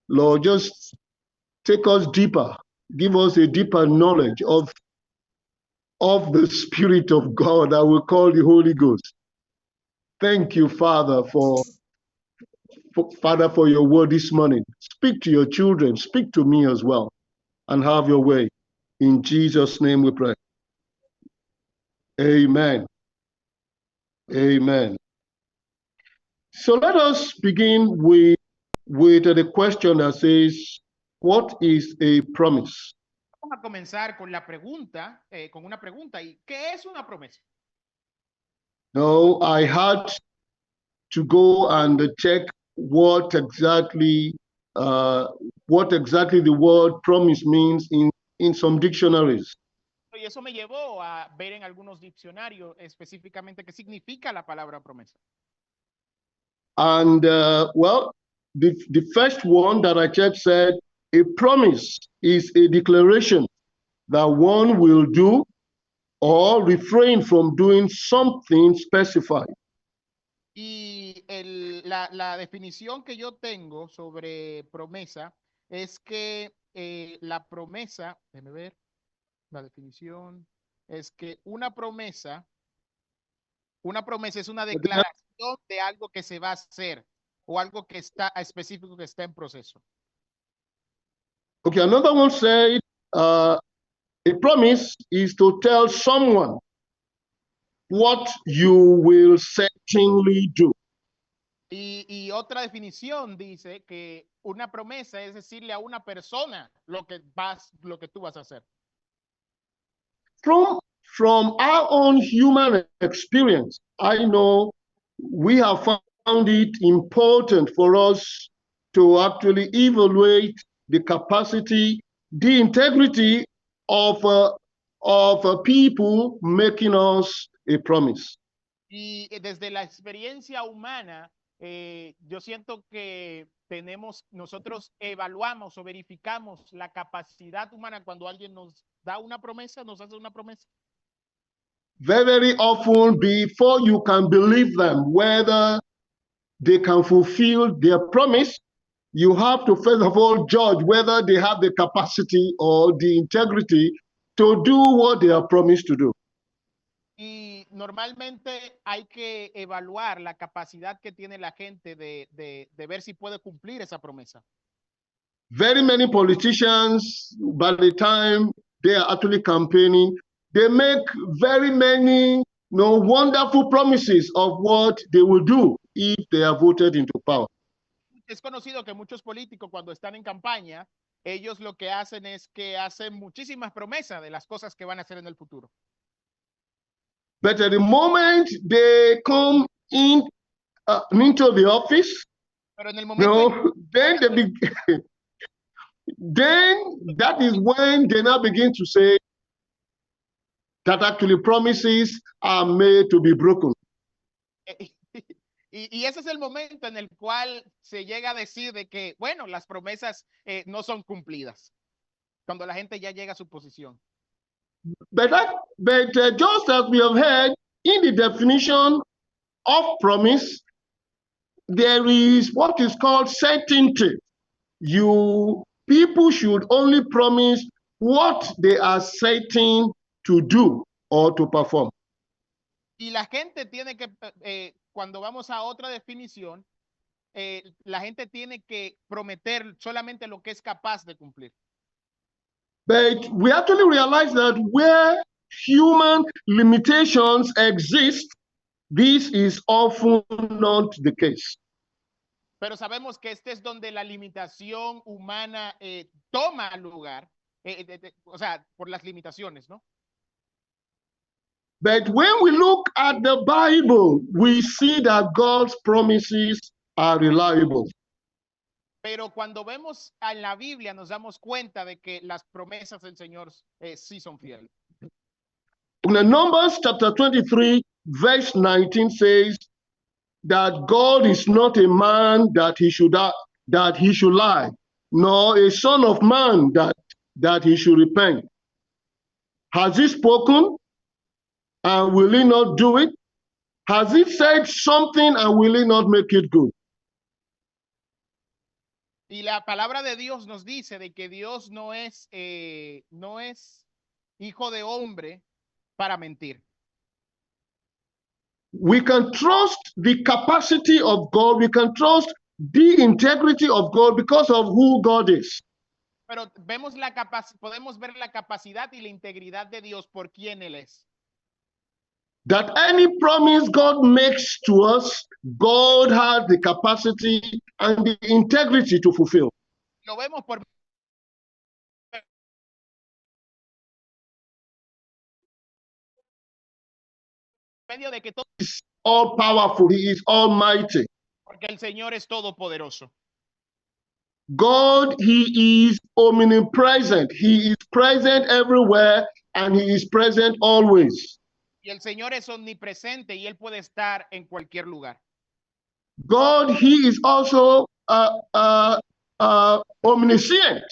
Lord, just take us deeper. Give us a deeper knowledge of the Spirit of God that we call the Holy Ghost. Thank you, Father, for your word this morning. Speak to your children. Speak to me as well. And have your way. In Jesus' name we pray. Amen. Amen. So let us begin with the question that says, what is a promise? Vamos a comenzar con la pregunta, con una pregunta. ¿Y qué es una promesa? No, I had to go and check what exactly the word promise means in some dictionaries. Y eso me llevó a ver en algunos diccionarios específicamente qué significa la palabra promesa. And well, the first one that I checked said a promise is a declaration that one will do or refrain from doing something specified. Y la definición que yo tengo sobre promesa es que la promesa, déjame ver, la definición es que una promesa es una declaración de algo que se va a hacer o algo que está específico que está en proceso. Okay, another one said a promise is to tell someone what you will certainly do. Y otra definición dice que una promesa es decirle a una persona lo que tú vas a hacer. From our own human experience, I know we have found it important for us to actually evaluate the capacity, the integrity of people making us a promise. Y desde la experiencia humana, yo siento que nosotros evaluamos o verificamos la capacidad humana cuando alguien nos da una promesa, nos hace una promesa. Very often, before you can believe them, whether they can fulfill their promise, you have to first of all judge whether they have the capacity or the integrity to do what they are promised to do. Y normalmente hay que evaluar la capacidad que tiene la gente de ver si puede cumplir esa promesa. Very many politicians, by the time they are actually campaigning, they make very many wonderful promises of what they will do if they are voted into power. Es conocido que muchos políticos cuando están en campaña, ellos lo que hacen es que hacen muchísimas promesas de las cosas que van a hacer en el futuro. But at the moment they come into the office, pero en el momento then that is when they now begin to say that actually promises are made to be broken. Y ese es el momento en el cual se llega a decir de que, bueno, las promesas no son cumplidas. Cuando la gente ya llega a su posición. But just as we have heard, in the definition of promise, there is what is called certainty. People should only promise what they are certain to do or to perform. Y la gente tiene que, cuando vamos a otra definición, la gente tiene que prometer solamente lo que es capaz de cumplir. But we actually realize that where human limitations exist, this is often not the case. Pero sabemos que este es donde la limitación humana toma lugar, o sea, por las limitaciones, ¿no? But when we look at the Bible, we see that God's promises are reliable. Pero cuando vemos en la Biblia nos damos cuenta de que las promesas del Señor sí son fieles. In Numbers chapter 23, verse 19 says that God is not a man that he should lie, nor a son of man that he should repent. Has he spoken, and will he not do it? Has he said something, and will he not make it good? Y la palabra de Dios nos dice de que Dios no es hijo de hombre para mentir. We can trust the capacity of God. We can trust the integrity of God because of who God is. Pero podemos ver la capacidad y la integridad de Dios por quien Él es. That any promise God makes to us, God has the capacity and the integrity to fulfill. Lo vemos por medio de que todo He is all powerful. He is almighty. porque el Señor es todopoderoso. God, He is omnipresent. He is present everywhere and He is present always. Y el Señor es omnipresente y Él puede estar en cualquier lugar. God, He is also omniscient.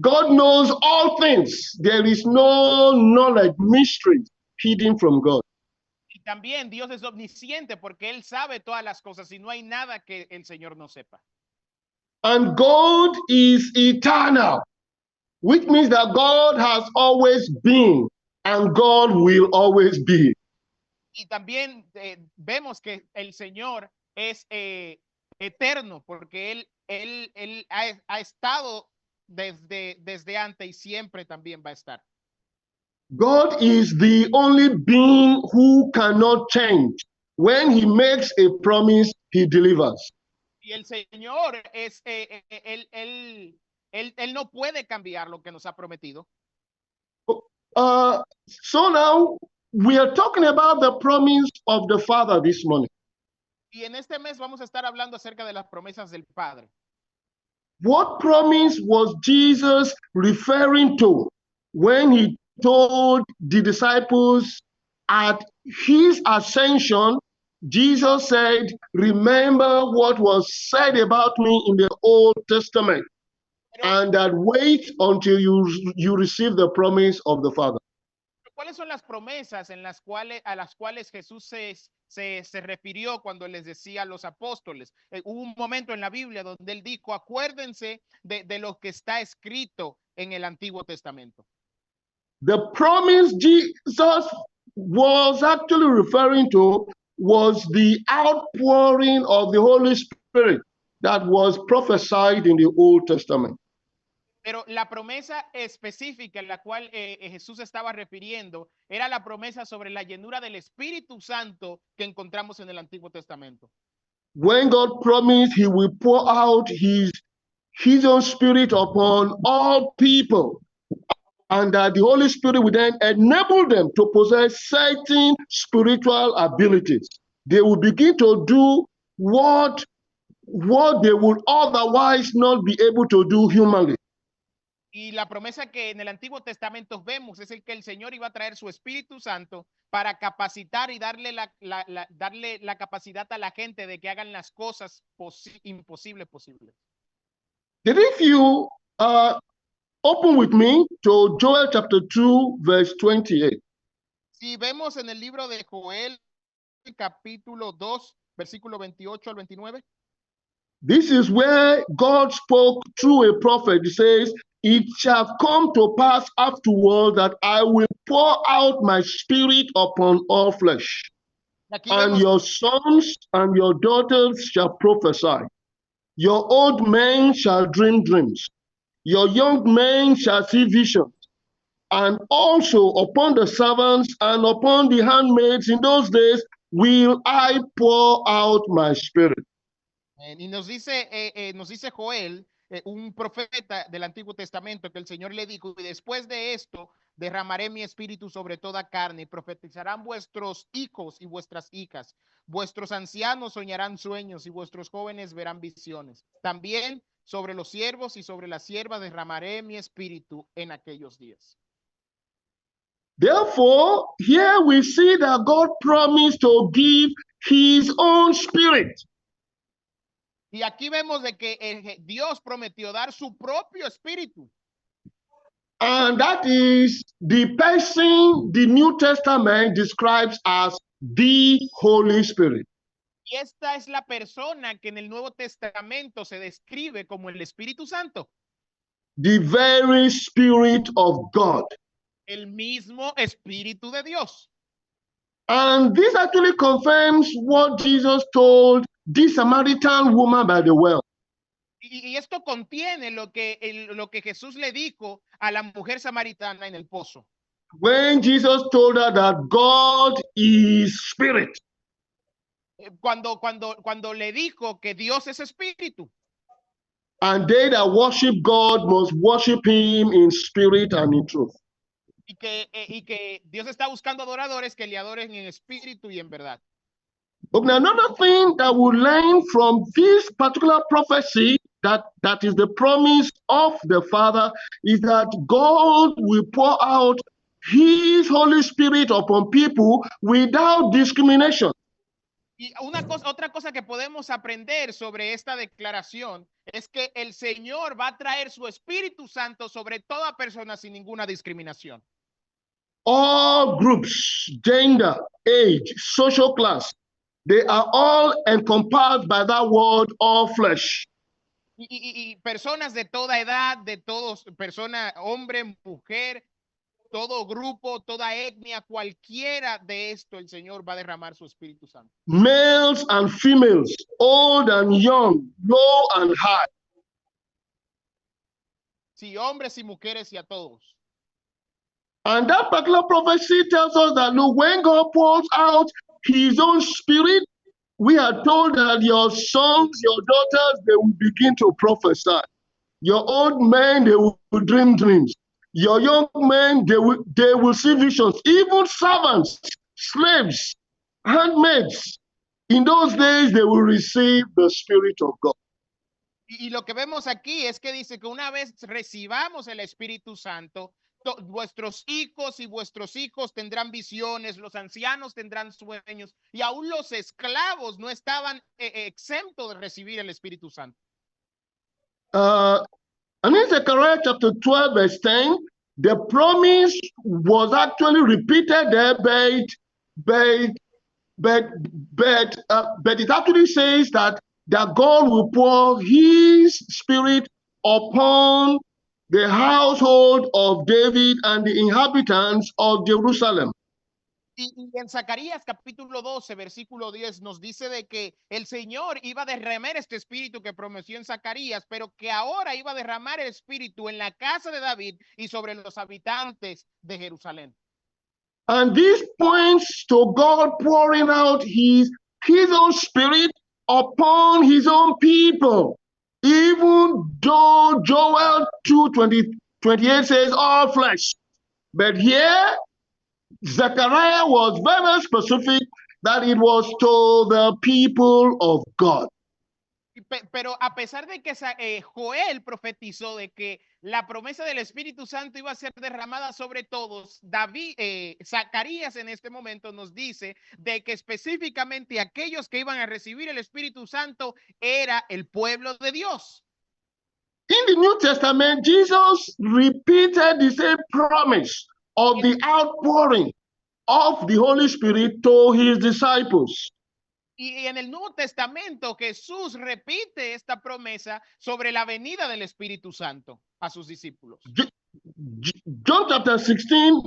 God knows all things. There is no knowledge, mystery hidden from God. Y también Dios es omnisciente porque Él sabe todas las cosas y no hay nada que el Señor no sepa. And God is eternal, which means that God has always been and God will always be. Y también vemos que el Señor es eterno porque Él ha estado desde antes y siempre también va a estar. God is the only being who cannot change. When He makes a promise, He delivers. Y el Señor es, él no puede cambiar lo que nos ha prometido. So now we are talking about the promise of the Father this morning. Y en este mes vamos a estar hablando acerca de las promesas del Padre. What promise was Jesus referring to when He told the disciples at His ascension? Jesus said, remember what was said about me in the Old Testament, and that wait until you receive the promise of the Father. ¿Cuáles son las promesas a las cuales Jesús se refirió cuando les decía a los apóstoles? Hubo un momento en la Biblia donde Él dijo, acuérdense de lo que está escrito en el Antiguo Testamento. The promise Jesus was actually referring to was the outpouring of the Holy Spirit that was prophesied in the Old Testament. Pero la promesa específica en la cual Jesús estaba refiriendo era la promesa sobre la llenura del Espíritu Santo que encontramos en el Antiguo Testamento. When God promised He will pour out His own Spirit upon all people, and that the Holy Spirit would then enable them to possess certain spiritual abilities. They will begin to do what they would otherwise not be able to do humanly. Y la promesa que en el Antiguo Testamento vemos es el que el Señor iba a traer su Espíritu Santo para capacitar y darle la capacidad a la gente de que hagan las cosas imposibles posibles. If you open with me to Joel chapter 2, verse 28. Si vemos en el libro de Joel, capítulo 2, versículo 28 al 29. This is where God spoke through a prophet. He says, it shall come to pass afterward that I will pour out my spirit upon all flesh. And your sons and your daughters shall prophesy. Your old men shall dream dreams. Your young men shall see visions. And also upon the servants and upon the handmaids in those days will I pour out my spirit. Y nos dice Joel, un profeta del Antiguo Testamento, que el Señor le dijo, y después de esto derramaré mi espíritu sobre toda carne, y profetizarán vuestros hijos y vuestras hijas, vuestros ancianos soñarán sueños y vuestros jóvenes verán visiones. También sobre los siervos y sobre las siervas derramaré mi espíritu en aquellos días. Therefore, here we see that God promised to give His own spirit. Y aquí vemos de que Dios prometió dar su propio espíritu. And that is the person the New Testament describes as the Holy Spirit. Y esta es la persona que en el Nuevo Testamento se describe como el Espíritu Santo. The very Spirit of God. El mismo Espíritu de Dios. And this actually confirms what Jesus told this Samaritan woman by the well. Y esto contiene lo que Jesús le dijo a la mujer samaritana en el pozo. When Jesus told her that God is spirit. Cuando le dijo que Dios es espíritu. And they that worship God must worship him in spirit and in truth. Y que Dios está buscando adoradores que le adoren en espíritu y en verdad. Okay, another thing that we learn from this particular prophecy that is the promise of the Father is that God will pour out his Holy Spirit upon people without discrimination. Y otra cosa que podemos aprender sobre esta declaración es que el Señor va a traer su Espíritu Santo sobre toda persona sin ninguna discriminación. All groups, gender, age, social class, they are all encompassed by that word, all flesh. Y personas de toda edad, de todos, persona, hombre, mujer, todo grupo, toda etnia, cualquiera de esto, el Señor va a derramar su Espíritu Santo. Males and females, old and young, low and high. Sí, hombres y mujeres y a todos. And that particular prophecy tells us that, look, when God pours out his own spirit, we are told that your sons, your daughters, they will begin to prophesy. Your old men, they will dream dreams. Your young men, they will see visions. Even servants, slaves, handmaids, in those days, they will receive the Spirit of God. Y lo que vemos aquí es que dice que una vez recibamos el Espíritu Santo, vuestros hijos y vuestros hijos tendrán visiones, los ancianos tendrán sueños, y aún los esclavos no estaban exentos de recibir el Espíritu Santo. And in Zechariah chapter 12, verse 10, the promise was actually repeated there, but it actually says that God will pour his spirit upon the household of David and the inhabitants of Jerusalem. Y en Zacarías capítulo 12, versículo 10 nos dice de que el Señor iba a derramar este espíritu que prometió en Zacarías, pero que ahora iba a derramar el espíritu en la casa de David y sobre los habitantes de Jerusalén. And this points to God pouring out his own spirit upon his own people. Even though Joel 2:28 says all flesh. But here, Zechariah was very specific that it was to the people of God. Pero a pesar de que Joel profetizó de que la promesa del Espíritu Santo iba a ser derramada sobre todos, Zacarías en este momento nos dice de que específicamente aquellos que iban a recibir el Espíritu Santo era el pueblo de Dios. In the New Testament, Jesus repeated the same promise of the outpouring of the Holy Spirit to his disciples. Y en el Nuevo Testamento Jesús repite esta promesa sobre la venida del Espíritu Santo a sus discípulos. John chapter 16,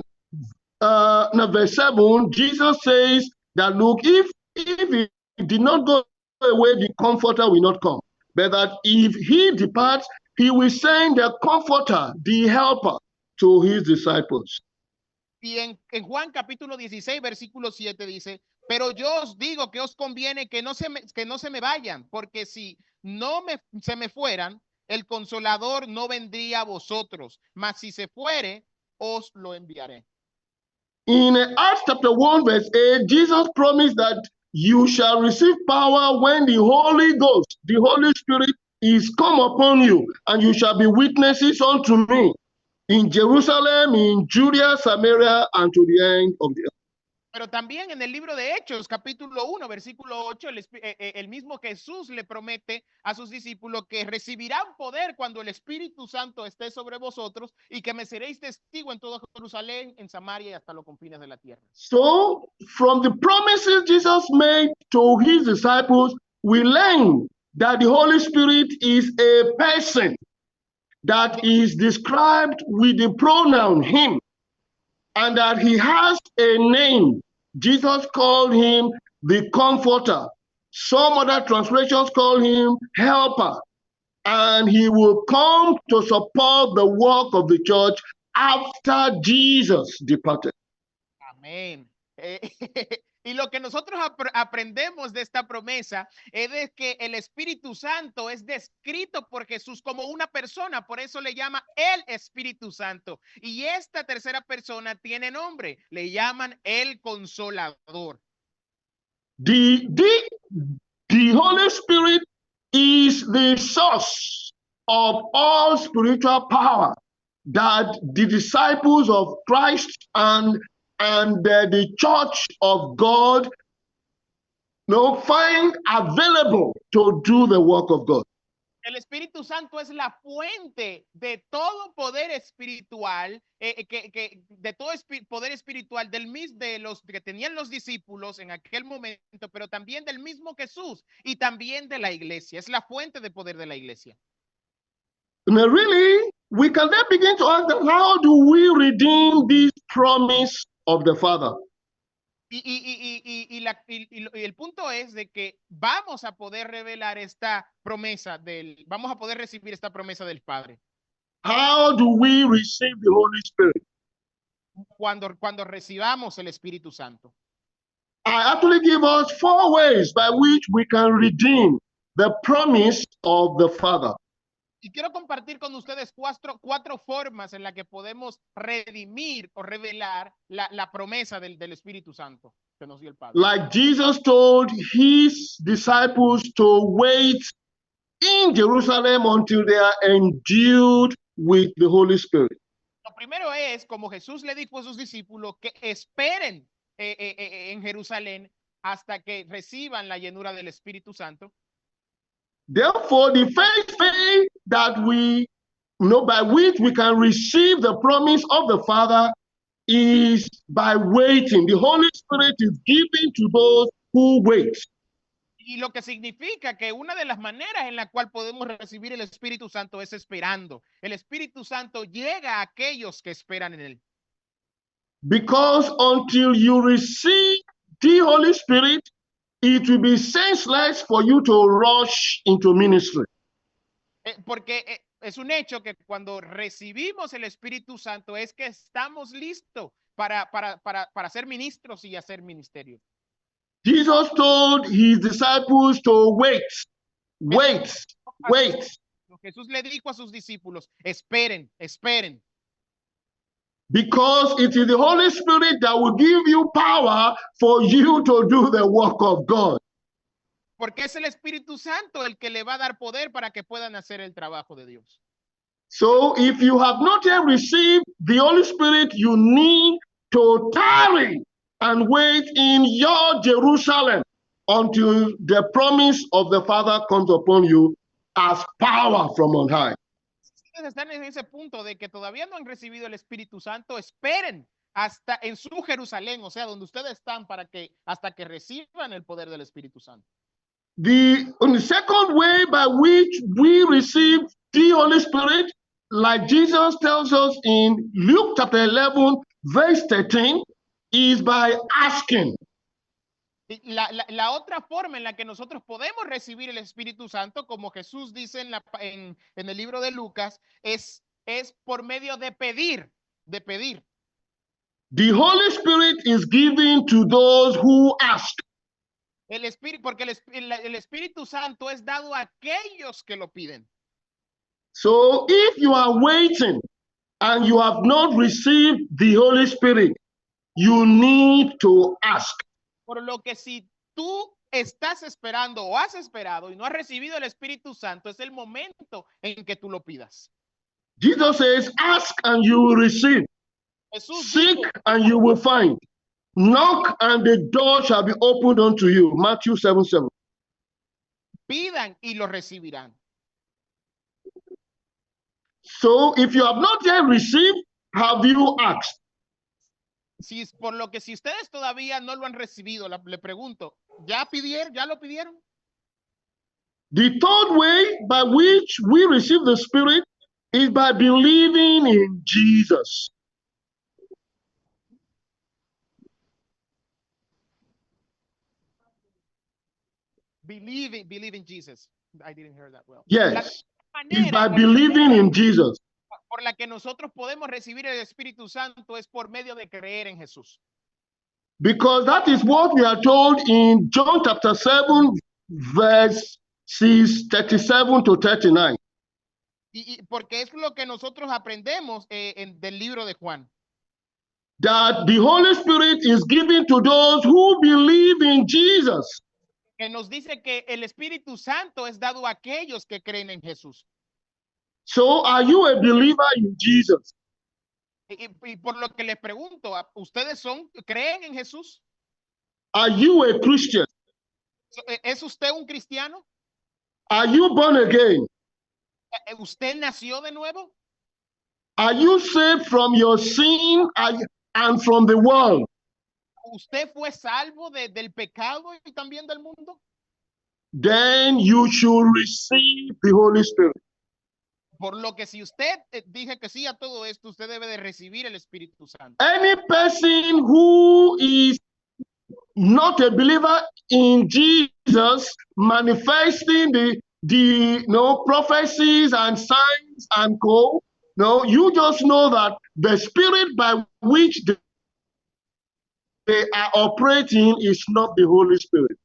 verse 7, Jesus says that, look, if he did not go away, the Comforter will not come. But that if he departs, he will send the Comforter, the Helper, to his disciples. Y en Juan capítulo 16, versículo 7 dice, pero yo os digo que os conviene que no se me vayan, porque si se me fueran, el Consolador no vendría a vosotros, mas si se fuere, os lo enviaré. In Acts chapter 1, verse 8, Jesus promised that you shall receive power when the Holy Ghost, the Holy Spirit, is come upon you, and you shall be witnesses unto me in Jerusalem, in Judea, Samaria, and to the end of the earth. Pero también en el libro de Hechos, capítulo 1, versículo 8, el mismo Jesús le promete a sus discípulos que recibirán poder cuando el Espíritu Santo esté sobre vosotros y que me seréis testigo en todo Jerusalén, en Samaria y hasta los confines de la tierra. So, from the promises Jesus made to his disciples, we learn that the Holy Spirit is a person that is described with the pronoun him, and that he has a name. Jesus called him the Comforter. Some other translations call him Helper. And he will come to support the work of the church after Jesus departed. Amén. Y lo que nosotros aprendemos de esta promesa es de que el Espíritu Santo es descrito por Jesús como una persona, por eso le llama el Espíritu Santo. Y esta tercera persona tiene nombre, le llaman el Consolador. The Holy Spirit is the source of all spiritual power that the disciples of Christ and the church of God find available to do the work of God. El Espíritu Santo es la fuente de todo poder espiritual, de todo poder espiritual de los que tenían los discípulos en aquel momento, pero también del mismo Jesús y también de la iglesia. Es la fuente de poder de la iglesia. Now, really, we can then begin to ask, how do we redeem this promise of the Father? Y el punto es de que vamos a poder revelar esta promesa vamos a poder recibir esta promesa del Padre. How do we receive the Holy Spirit? Cuando recibamos el Espíritu Santo. I actually give us 4 ways by which we can redeem the promise of the Father. Y quiero compartir con ustedes cuatro formas en las que podemos redimir o revelar la promesa del Espíritu Santo que nos dio el Padre. Like Jesus told his disciples to wait in Jerusalem until they are endued with the Holy Spirit. Lo primero es, como Jesús le dijo a sus discípulos, que esperen en Jerusalén hasta que reciban la llenura del Espíritu Santo. Therefore, the first way that by which we can receive the promise of the Father is by waiting. The Holy Spirit is given to those who wait. Y lo que significa que una de las maneras en la cual podemos recibir el Espíritu Santo es esperando. El Espíritu Santo llega a aquellos que esperan en él. Because until you receive the Holy Spirit, it will be senseless for you to rush into ministry. Porque es un hecho que cuando recibimos el Espíritu Santo es que estamos listos para ser ministros y hacer ministerio. Jesus told his disciples to wait. Jesús le dijo a sus discípulos, esperen. Because it is the Holy Spirit that will give you power for you to do the work of God. Porque es el Espíritu Santo el que le va a dar poder para que puedan hacer el trabajo de Dios. So if you have not yet received the Holy Spirit, you need to tarry and wait in your Jerusalem until the promise of the Father comes upon you as power from on high. Ustedes están en ese punto de que todavía no han recibido el Espíritu Santo, esperen hasta en su Jerusalén, o sea, donde ustedes están hasta que reciban el poder del Espíritu Santo. The second way by which we receive the Holy Spirit, like Jesus tells us in Luke chapter 11, verse 13, is by asking. La otra forma en la que nosotros podemos recibir el Espíritu Santo, como Jesús dice en el libro de Lucas, es por medio de pedir. The Holy Spirit is given to those who ask. Porque el Espíritu Santo es dado a aquellos que lo piden. So if you are waiting and you have not received the Holy Spirit, you need to ask. Por lo que si tú estás esperando o has esperado y no has recibido el Espíritu Santo, es el momento en que tú lo pidas. Jesus says, ask and you will receive. Jesús Seek dijo, and you will find. Knock and the door shall be opened unto you. Matthew 7:7. Pidan y lo recibirán. So if you have not yet received, have you asked? Si ustedes todavía no lo han recibido, le pregunto, ¿ya pidieron? ¿Ya lo pidieron? The third way by which we receive the Spirit is by believing in Jesus. Believe in Jesus. I didn't hear that well. Yes, it's by believing in Jesus. Por la que nosotros podemos recibir el Espíritu Santo es por medio de creer en Jesús. Because that is what we are told in John chapter 7, verses 37 to 39. Y porque es lo que nosotros aprendemos del libro de Juan. That the Holy Spirit is given to those who believe in Jesus. Que nos dice que el Espíritu Santo es dado a aquellos que creen en Jesús. So are you a believer in Jesus? Y por lo que les pregunto, ¿ustedes creen en Jesús? Are you a Christian? ¿Es usted un cristiano? Are you born again? ¿Usted nació de nuevo? Are you saved from your sin and from the world? ¿Usted fue salvo del pecado y también del mundo? Then you should receive the Holy Spirit. Por lo que si usted dije que sí a todo esto, usted debe de recibir el Espíritu Santo. Any person who is not a believer in Jesus, manifesting the prophecies and signs and co, no, you just know that the spirit by which they are operating is not the Holy Spirit.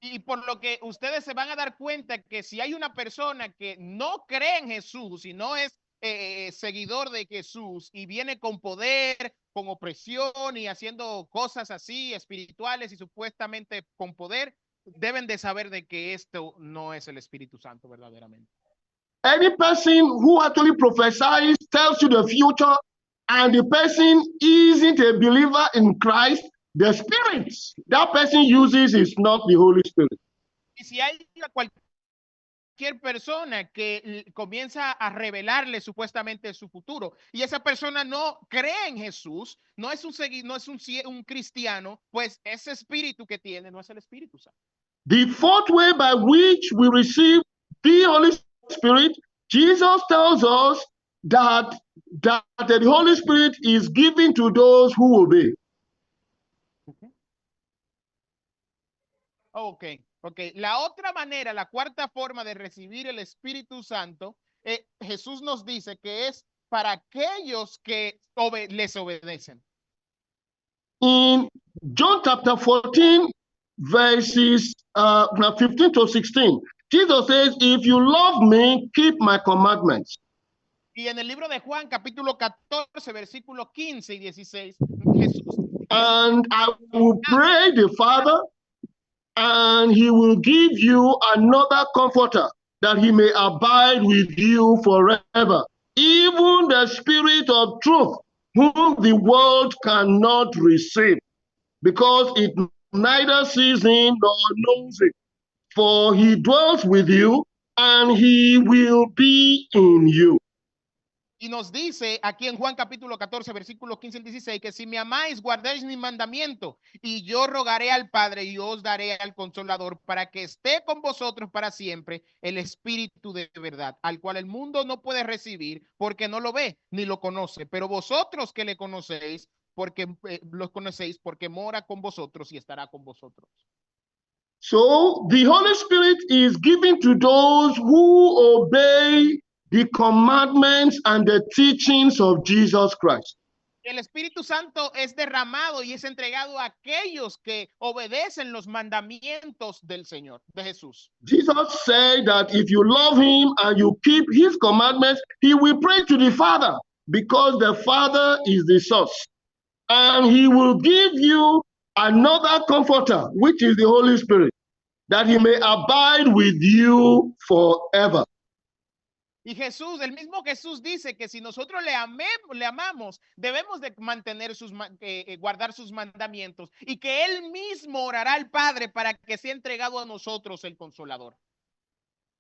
Y por lo que ustedes se van a dar cuenta que si hay una persona que no cree en Jesús y no es seguidor de Jesús y viene con poder, con opresión y haciendo cosas así espirituales y supuestamente con poder, deben de saber de que esto no es el Espíritu Santo verdaderamente. Any person who actually prophesies, tells you the future, and the person isn't a believer in Christ, the spirit that person uses is not the Holy Spirit. Y si hay cualquier persona que comienza a revelarle supuestamente su futuro y esa persona no cree en Jesús, no es un cristiano, pues ese espíritu que tiene no es el Espíritu Santo. The fourth way by which we receive the Holy Spirit, Jesus tells us that the Holy Spirit is given to those who obey. Okay. La otra manera, la cuarta forma de recibir el Espíritu Santo, Jesús nos dice que es para aquellos que les obedecen. In John chapter 14, verses 15 to 16, Jesus says, if you love me, keep my commandments. Y en el libro de Juan, capítulo 14, versículos 15 y 16, Jesús. And I will pray the Father, and he will give you another comforter, that he may abide with you forever, even the Spirit of truth, whom the world cannot receive, because it neither sees him nor knows him. For he dwells with you, and he will be in you. Y nos dice aquí en Juan capítulo 14, versículos 15 y 16, que si me amáis, guardéis mi mandamiento, y yo rogaré al Padre y os daré al Consolador para que esté con vosotros para siempre, el Espíritu de verdad, al cual el mundo no puede recibir porque no lo ve ni lo conoce, pero vosotros que le conocéis, porque los conocéis, porque mora con vosotros y estará con vosotros. So the Holy Spirit is given to those who obey the commandments and the teachings of Jesus Christ. El Espíritu Santo es derramado y es entregado a aquellos que obedecen los mandamientos del Señor, de Jesús. Jesus said that if you love him and you keep his commandments, he will pray to the Father, because the Father is the source. And he will give you another comforter, which is the Holy Spirit, that he may abide with you forever. Y Jesús, el mismo Jesús dice que si nosotros le amamos, debemos de mantener guardar sus mandamientos y que Él mismo orará al Padre para que sea entregado a nosotros el Consolador.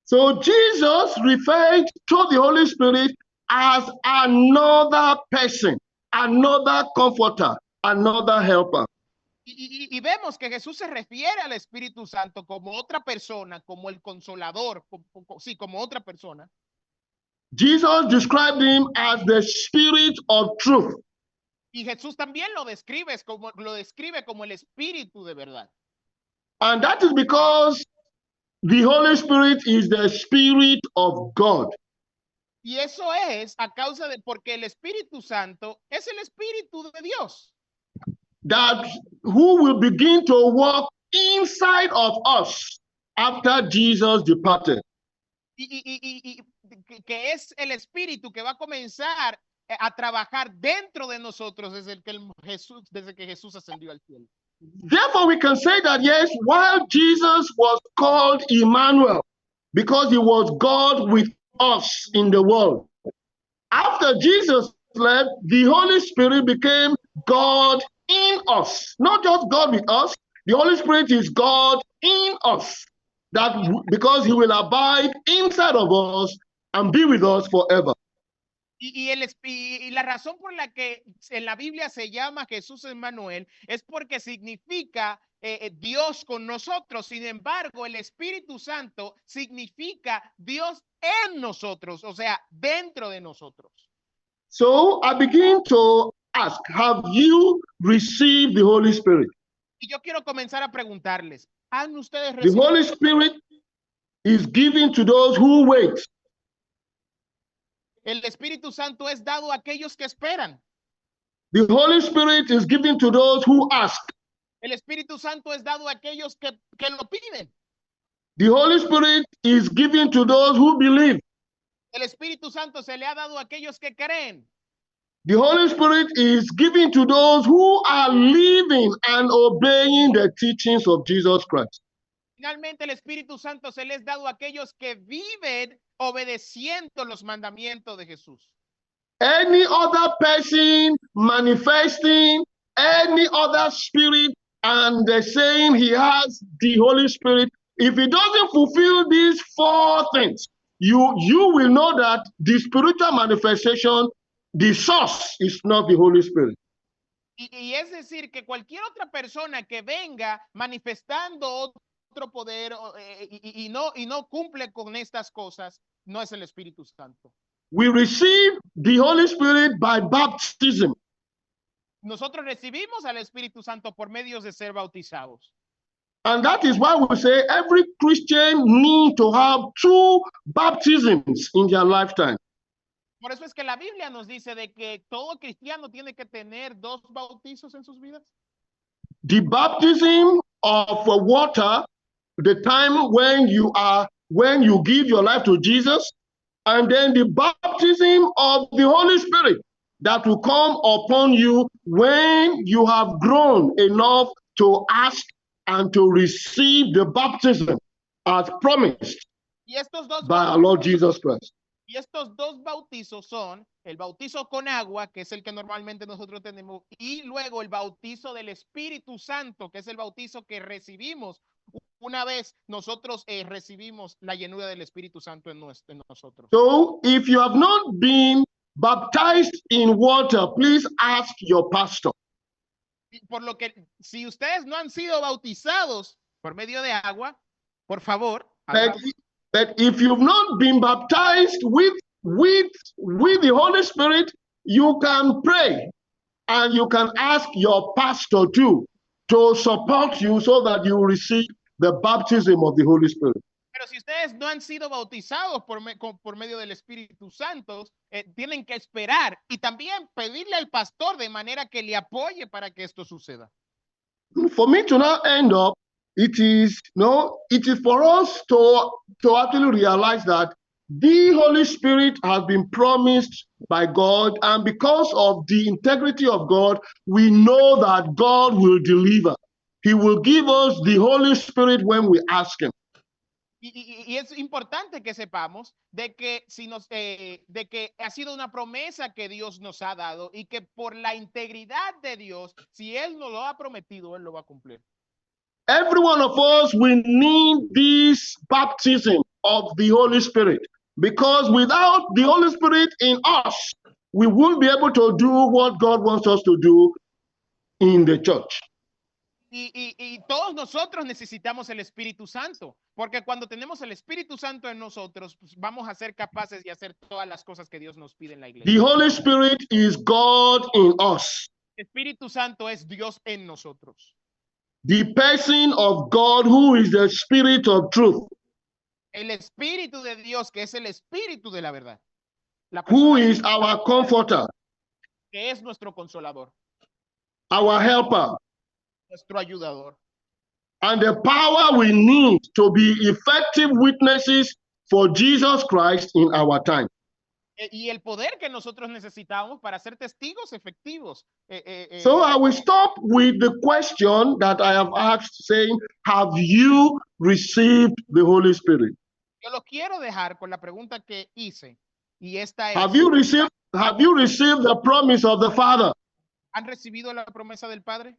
So Jesus referred to the Holy Spirit as another person, another comforter, another helper. Y vemos que Jesús se refiere al Espíritu Santo como otra persona, como el Consolador, sí, como otra persona. Jesus described him as the Spirit of truth. Y Jesús también lo describe como el Espíritu de verdad. And that is because the Holy Spirit is the Spirit of God. Y eso es a causa de porque el Espíritu Santo es el Espíritu de Dios. That who will begin to walk inside of us after Jesus departed. Y que es el Espíritu que va a comenzar a trabajar dentro de nosotros desde que Jesús ascendió al cielo. Therefore, we can say that yes, while Jesus was called Emmanuel, because he was God with us in the world, after Jesus left, the Holy Spirit became God in us. Not just God with us, the Holy Spirit is God in us. That because he will abide inside of us and be with us forever. Y la razón por la que en la Biblia se llama Jesús Emmanuel es porque significa Dios con nosotros. Sin embargo, el Espíritu Santo significa Dios en nosotros, o sea, dentro de nosotros. So I begin to ask, have you received the Holy Spirit? Y yo quiero comenzar a preguntarles, ¿han ustedes The recibido? Holy Spirit is given to those who wait. El Espíritu Santo es dado a aquellos que esperan. The Holy Spirit is given to those who ask. El Espíritu Santo es dado a aquellos que lo piden. The Holy Spirit is given to those who believe. El Espíritu Santo se le ha dado a aquellos que creen. The Holy Spirit is given to those who are living and obeying the teachings of Jesus Christ. Finalmente, el Espíritu Santo se les ha dado a aquellos que viven obedeciendo los mandamientos de Jesús. Any other person manifesting any other spirit and saying he has the Holy Spirit, if he doesn't fulfill these four things, you will know that the spiritual manifestation, the source is not the Holy Spirit. Y es decir, que cualquier otra persona que venga manifestando otro poder y no cumple con estas cosas, no es el Espíritu Santo. We receive the Holy Spirit by baptism. Nosotros recibimos al Espíritu Santo por medios de ser bautizados. And that is why we say every Christian needs to have 2 baptisms in their lifetime. Por eso es que la Biblia nos dice de que todo cristiano tiene que tener 2 bautizos en sus vidas. The baptism of water, the time when you give your life to Jesus, and then the baptism of the Holy Spirit that will come upon you when you have grown enough to ask and to receive the baptism as promised by our Lord Jesus Christ. Y estos 2 bautizos son el bautizo con agua, que es el que normalmente nosotros tenemos, y luego el bautizo del Espíritu Santo, que es el bautizo que recibimos una vez nosotros recibimos la llenura del Espíritu Santo en nosotros. So, if you have not been baptized in water, please ask your pastor. Por lo que, si ustedes no han sido bautizados por medio de agua, por favor. But if you've not been baptized with the Holy Spirit, you can pray and you can ask your pastor too to support you so that you receive the baptism of the Holy Spirit. Pero si ustedes no han sido bautizados por medio del Espíritu Santo, tienen que esperar y también pedirle al pastor de manera que le apoye para que esto suceda. For me to not end up, it is for us to actually realize that the Holy Spirit has been promised by God, and because of the integrity of God, we know that God will deliver. He will give us the Holy Spirit when we ask him. Y es importante que sepamos de que, de que ha sido una promesa que Dios nos ha dado y que por la integridad de Dios, si Él nos lo ha prometido, Él lo va a cumplir. Every one of us will need this baptism of the Holy Spirit, because without the Holy Spirit in us, we won't be able to do what God wants us to do in the church. Y todos nosotros necesitamos el Espíritu Santo, porque cuando tenemos el Espíritu Santo en nosotros, pues vamos a ser capaces de hacer todas las cosas que Dios nos pide en la iglesia. The Holy Spirit is God in us. El Espíritu Santo es Dios en nosotros. The person of God who is the Spirit of truth. El Espíritu de Dios, que es el Espíritu de la verdad. Who is our comforter. Que es nuestro consolador. Our helper. Nuestro ayudador. And the power we need to be effective witnesses for Jesus Christ in our time. Y el poder que nosotros necesitamos para ser testigos efectivos. So I will stop with the question that I have asked, saying, have you received the Holy Spirit? Yo lo quiero dejar con la pregunta que hice. Y esta es, have you received the promise of the Father? ¿han recibido la promesa del Padre?